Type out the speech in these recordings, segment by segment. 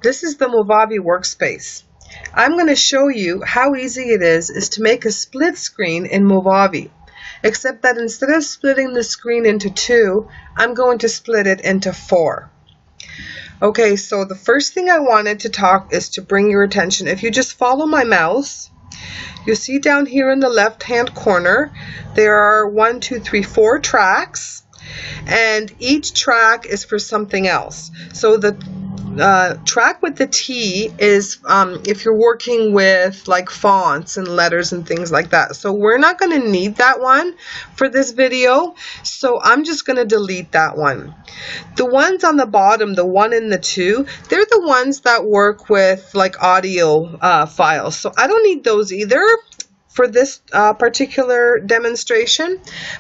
This is the Movavi workspace. I'm going to show you how easy it is to make a split screen in Movavi, except that instead of splitting the screen into two, I'm going to split it into four. Okay, so the first thing I wanted to talk is to bring your attention. If you just follow my mouse, you'll see down here in the left hand corner there are 4 tracks, and each track is for something else. So the track with the T is if you're working with like fonts and letters and things like that. So we're not going to need that one for this video, so I'm just going to delete that one. The ones on the bottom, the 1 and the 2, they're the ones that work with like audio files, so I don't need those either for this particular demonstration,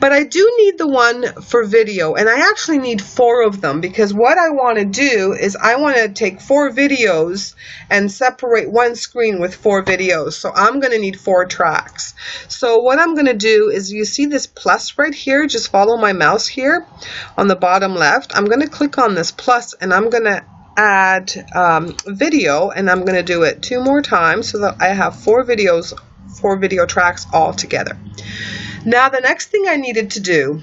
but I do need the one for video, and I actually need 4 of them, because what I want to do is I want to take 4 videos and separate one screen with 4 videos, so I'm going to need 4 tracks. So what I'm going to do is, you see this plus right here, just follow my mouse here on the bottom left. I'm going to click on this plus and I'm going to add video, and I'm going to do it 2 more times so that I have 4 video tracks all together. Now the next thing I needed to do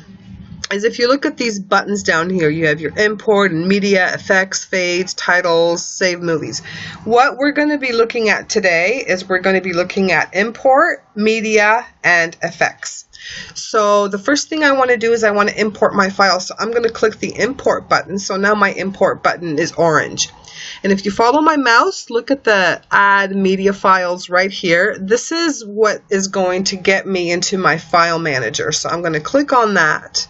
is, if you look at these buttons down here, you have your import and media, effects, fades, titles, save movies. What we're going to be looking at today is we're going to be looking at import, media, and effects. So the first thing I want to do is I want to import my file. So I'm going to click the import button. So now my import button is orange. And if you follow my mouse, look at the add media files right here. This is what is going to get me into my file manager. So I'm going to click on that,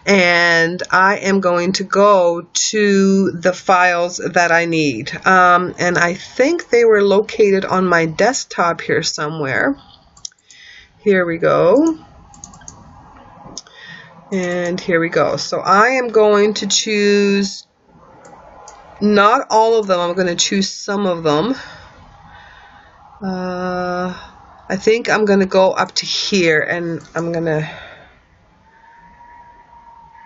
and I am going to go to the files that I need. And I think they were located on my desktop here somewhere. Here we go. And here we go. So I am going to choose not all of them. I'm going to choose some of them. I think I'm going to go up to here, and I'm going to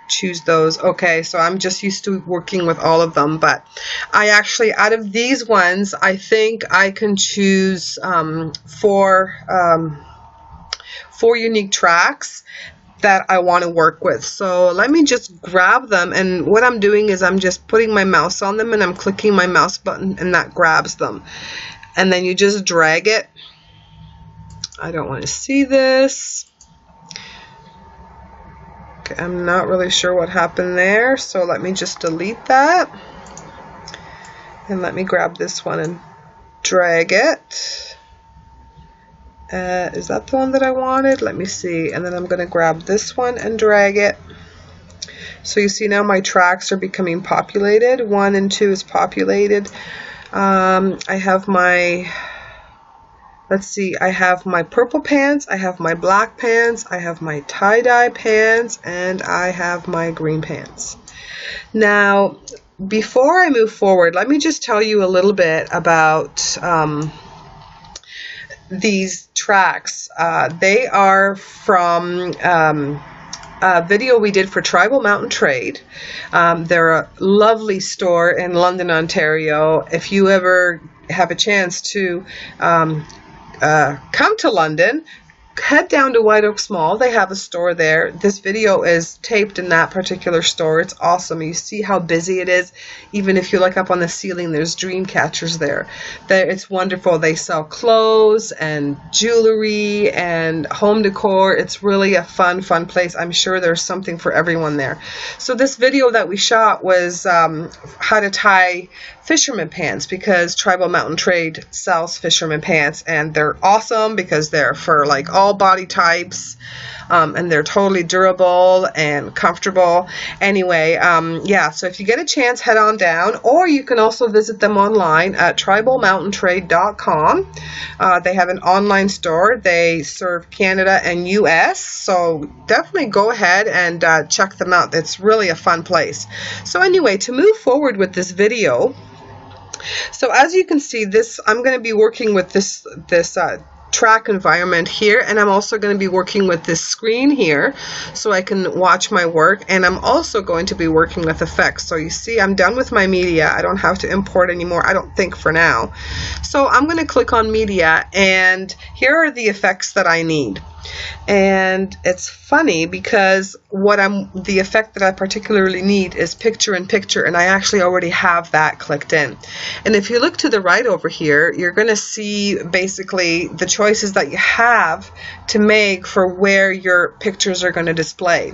choose those. Okay, so I'm just used to working with all of them, but I actually, out of these ones, I think I can choose 4 unique tracks that I want to work with. So let me just grab them, and what I'm doing is I'm just putting my mouse on them and I'm clicking my mouse button, and that grabs them, and then you just drag it. I don't want to see this. Okay, I'm not really sure what happened there, so let me just delete that, and let me grab this one and drag it. Is that the one that I wanted? Let me see. And then I'm going to grab this one and drag it. So you see now my tracks are becoming populated. 1 and 2 is populated. I have my, let's see, I have my purple pants, I have my black pants, I have my tie-dye pants, and I have my green pants. Now, before I move forward, let me just tell you a little bit about these tracks. They are from a video we did for Tribal Mountain Trade. They're a lovely store in London, Ontario. If you ever have a chance to come to London, head down to White Oaks Mall. They have a store there. This video is taped in that particular store. It's awesome. You see how busy it is. Even if you look up on the ceiling, there's dream catchers there. It's wonderful. They sell clothes and jewelry and home decor. It's really a fun place. I'm sure there's something for everyone there. So this video that we shot was how to tie fisherman pants, because Tribal Mountain Trade sells fisherman pants, and they're awesome because they're for like all body types, and they're totally durable and comfortable. Anyway, yeah, so if you get a chance, head on down, or you can also visit them online at tribalmountaintrade.com. They have an online store. They serve Canada and US, so definitely go ahead and check them out. It's really a fun place. So anyway, to move forward with this video, so as you can see, this, I'm going to be working with this track environment here, and I'm also going to be working with this screen here so I can watch my work, and I'm also going to be working with effects. So you see, I'm done with my media. I don't have to import anymore, I don't think, for now. So I'm going to click on media, and here are the effects that I need. And it's funny because the effect that I particularly need is picture in picture, and I actually already have that clicked in. And if you look to the right over here, you're going to see basically the choices that you have to make for where your pictures are going to display.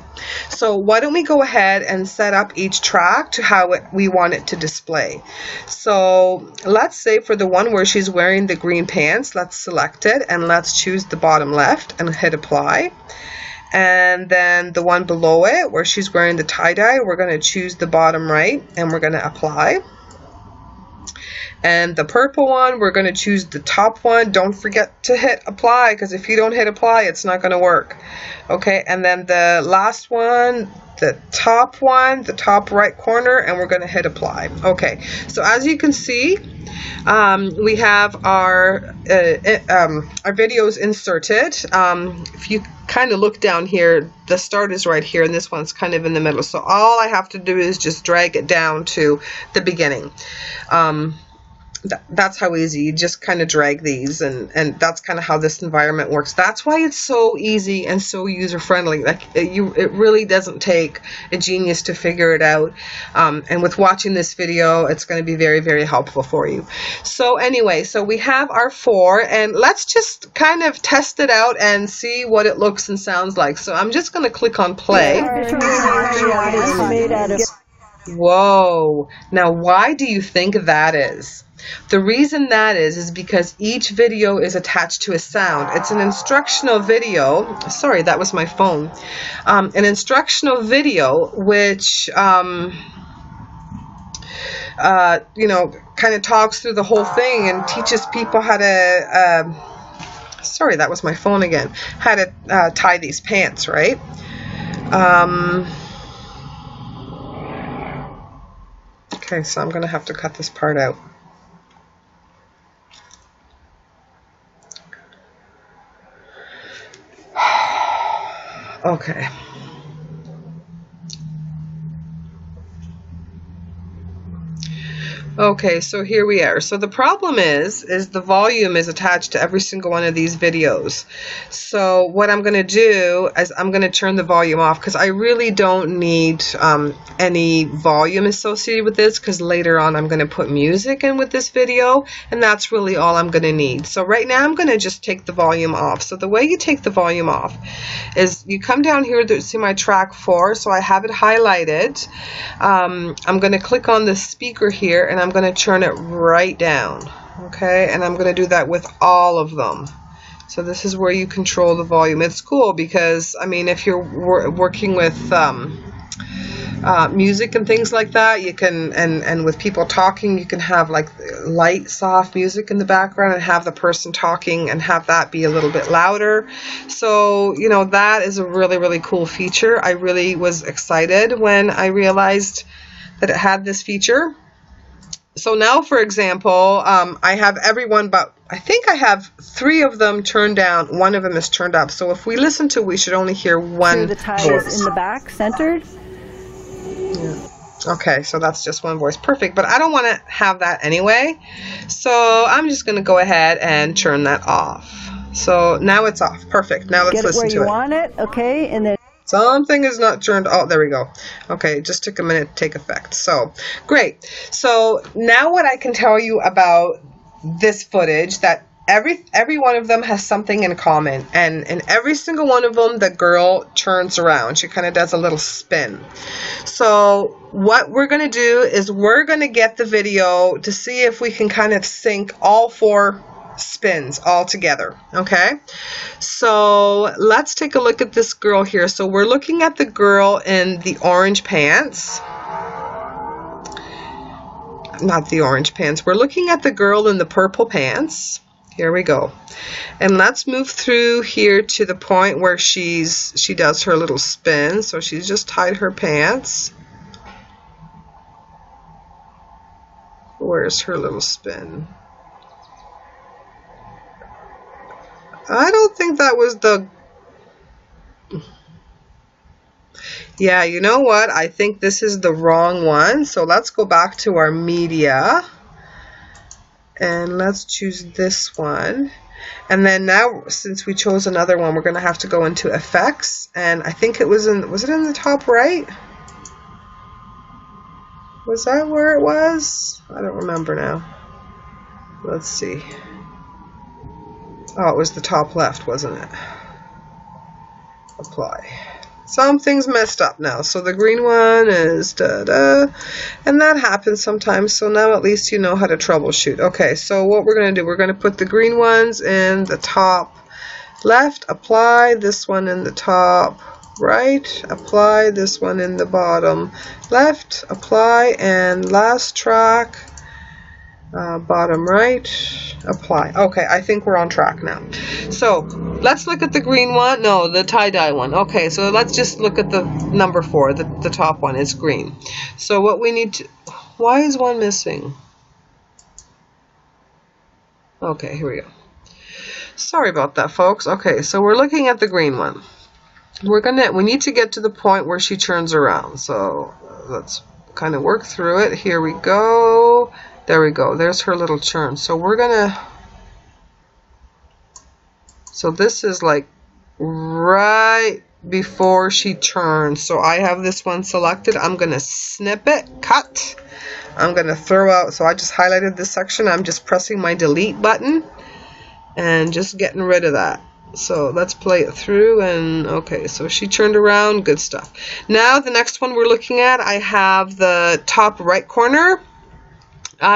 So why don't we go ahead and set up each track to how we want it to display. So let's say for the one where she's wearing the green pants, let's select it and let's choose the bottom left and hit apply. And then the one below it where she's wearing the tie-dye, we're going to choose the bottom right and we're going to apply. And the purple one, we're going to choose the top one. Don't forget to hit apply, because if you don't hit apply, it's not going to work. Okay, and then the last one, the top one, the top right corner, and we're going to hit apply. Okay, so as you can see, we have our videos inserted. If you kind of look down here, the start is right here, and this one's kind of in the middle. So all I have to do is just drag it down to the beginning. That's how easy. You just kind of drag these, and that's kind of how this environment works. That's why it's so easy and so user-friendly. Like it really doesn't take a genius to figure it out. And with watching this video, it's going to be very, very helpful for you. So anyway, so we have our 4, and let's just kind of test it out and see what it looks and sounds like. So I'm just going to click on play. Whoa. Now, why do you think that is? The reason that is because each video is attached to a sound. It's an instructional video. Sorry, that was my phone. An instructional video which, you know, kind of talks through the whole thing and teaches people how to, sorry, that was my phone again, how to tie these pants, right? Okay, so I'm going to have to cut this part out. Okay. Okay, so here we are. So the problem is the volume is attached to every single one of these videos. So what I'm going to do is I'm going to turn the volume off, because I really don't need any volume associated with this, because later on I'm going to put music in with this video, and that's really all I'm going to need. So right now I'm going to just take the volume off. So the way you take the volume off is you come down here to see my track 4, so I have it highlighted. I'm going to click on the speaker here, and I'm going to turn it right down. Okay, and I'm going to do that with all of them. So this is where you control the volume. It's cool because, I mean, if you're working with music and things like that, you can, and with people talking, you can have like light, soft music in the background and have the person talking and have that be a little bit louder. So, you know, that is a really, really cool feature. I really was excited when I realized that it had this feature. So now, for example, I have everyone, but I think I have 3 of them turned down. 1 of them is turned up. So if we listen to, we should only hear one the tires in the back centered. Yeah. Okay, so that's just one voice. Perfect, but I don't want to have that anyway. So I'm just going to go ahead and turn that off. So now it's off. Perfect. Now let's listen to it. Get it where you want it, okay, and then something is not turned. Oh, there we go. Okay, it just took a minute to take effect. So great. So now what I can tell you about this footage, that every one of them has something in common, and in every single one of them the girl turns around. She kind of does a little spin. So what we're going to do is we're going to get the video to see if we can kind of sync all 4 spins all together. Okay, so let's take a look at this girl here. So we're looking at the girl in the orange pants. Not the orange pants. We're looking at the girl in the purple pants. Here we go. And let's move through here to the point where she does her little spin. So she's just tied her pants. Where's her little spin? I don't think that was the... Yeah, you know what? I think this is the wrong one. So let's go back to our media. And let's choose this one. And then now, since we chose another one, we're going to have to go into effects. And I think it was it in the top right? Was that where it was? I don't remember now. Let's see. Oh, it was the top left, wasn't it? Apply. Something's messed up now. So the green one is da-da. And that happens sometimes. So now at least you know how to troubleshoot. Okay, so what we're going to do, we're going to put the green ones in the top left. Apply this one in the top right. Apply this one in the bottom left. Apply. And last track, bottom right. Apply. Okay, I think we're on track now. So let's look at the green one. No, the tie-dye one. Okay, so let's just look at the number 4. The top one is green. So what we need to... Why is one missing? Okay, here we go. Sorry about that, folks. Okay, so we're looking at the green one. We need to get to the point where she turns around. So let's kind of work through it. Here we go. There we go. There's her little churn. So we're gonna... So this is like right before she turns. So I have this one selected. I'm gonna snip it, cut. I'm gonna throw out. So I just highlighted this section. I'm just pressing my delete button and just getting rid of that. So let's play it through. And okay, so she turned around. Good stuff. Now the next one we're looking at, I have the top right corner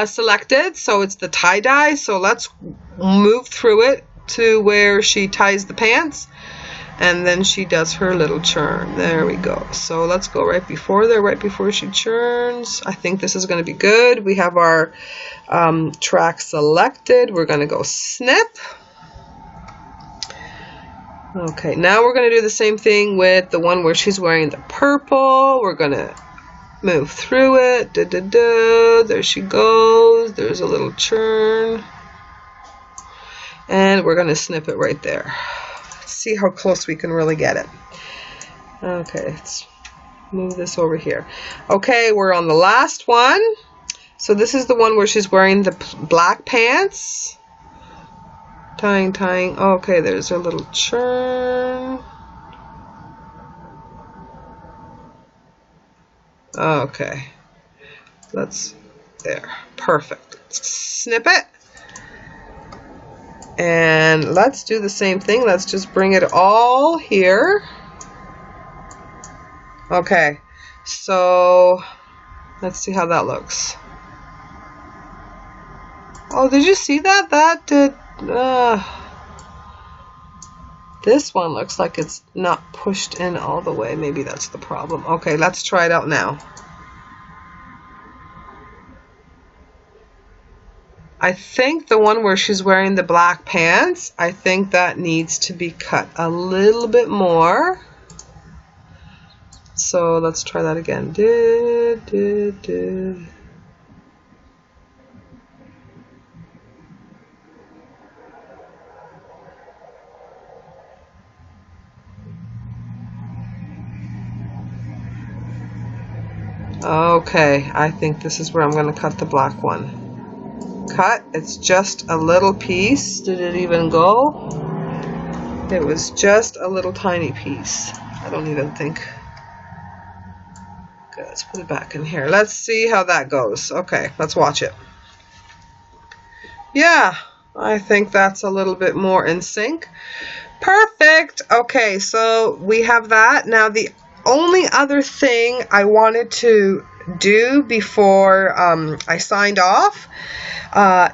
selected. So it's the tie-dye. So let's move through it to where she ties the pants, and then she does her little churn. There we go. So let's go right before there, right before she churns. I think this is going to be good. We have our track selected. We're going to go snip. Okay, now we're going to do the same thing with the one where she's wearing the purple. We're going to move through it. Da, da, da. There she goes. There's a little churn. And we're going to snip it right there. Let's see how close we can really get it. Okay, let's move this over here. Okay, we're on the last one. So this is the one where she's wearing the black pants. Tying. Okay, there's her little churn. Okay. There. Perfect. Let's snip it. And let's do the same thing. Let's just bring it all here. Okay, so let's see how that looks. Oh, did you see that? That did... this one looks like it's not pushed in all the way. Maybe that's the problem. Okay, let's try it out now. I think the one where she's wearing the black pants, I think that needs to be cut a little bit more. So let's try that again. Okay, I think this is where I'm going to cut the black one. Cut. It's just a little piece. Did it even go? It was just a little tiny piece. I don't even think. Okay, let's put it back in here. Let's see how that goes. Okay, let's watch it. Yeah, I think that's a little bit more in sync. Perfect. Okay, so we have that. Now the only other thing I wanted to do before I signed off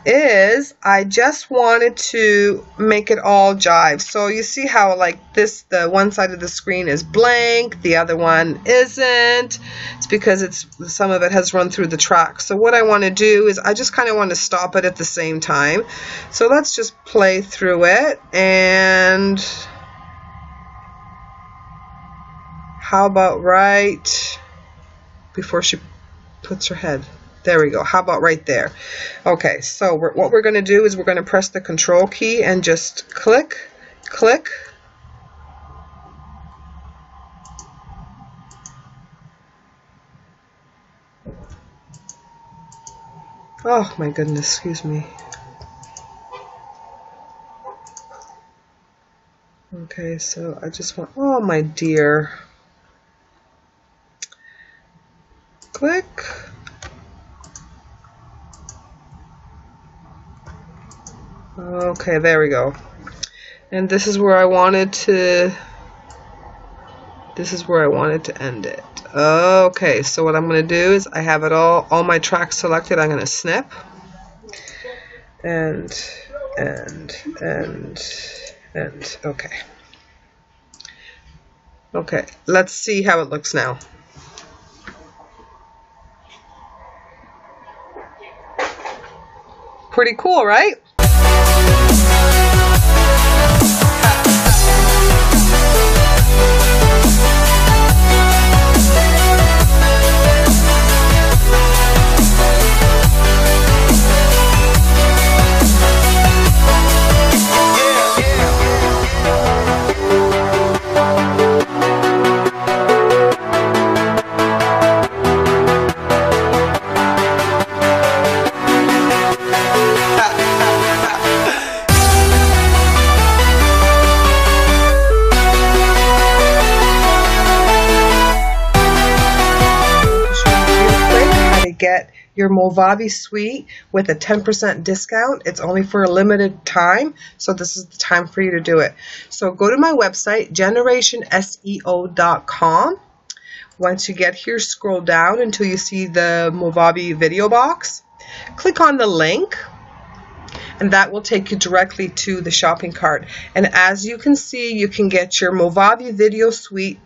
is I just wanted to make it all jive. So you see how like this, the one side of the screen is blank, the other one isn't. It's because some of it has run through the track. So what I want to do is I just kind of want to stop it at the same time. So let's just play through it. And how about right before she puts her head? There we go. How about right there? Okay, so what we're going to do is we're going to press the control key and just click click. Oh my goodness, excuse me. Okay, so I just want, oh my dear. Click. Okay, there we go. And this is where I wanted to end it. Okay, so what I'm going to do is I have it all my tracks selected. I'm going to snip. And, okay. Okay, let's see how it looks now. Pretty cool, right? Get your Movavi suite with a 10% discount. It's only for a limited time, so this is the time for you to do it. So go to my website, generationseo.com. Once you get here, scroll down until you see the Movavi video box. Click on the link, and that will take you directly to the shopping cart. And as you can see, you can get your Movavi video suite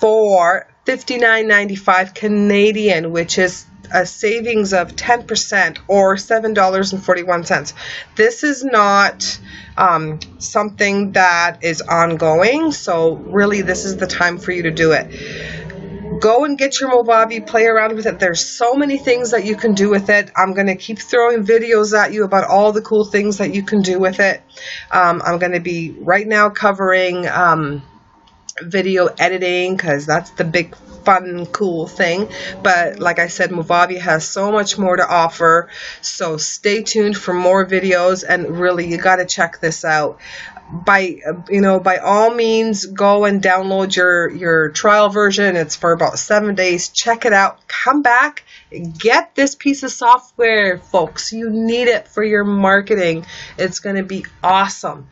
for $59.95 Canadian, which is a savings of 10% or $7.41. This is not something that is ongoing, so really this is the time for you to do it. Go and get your Movavi, play around with it. There's so many things that you can do with it. I'm going to keep throwing videos at you about all the cool things that you can do with it. I'm going to be right now covering video editing, because that's the big fun cool thing. But like I said, Movavi has so much more to offer, so stay tuned for more videos, and really you got to check this out. By all means, go and download your trial version. It's for about 7 days. Check it out, come back, get this piece of software, folks. You need it for your marketing. It's going to be awesome.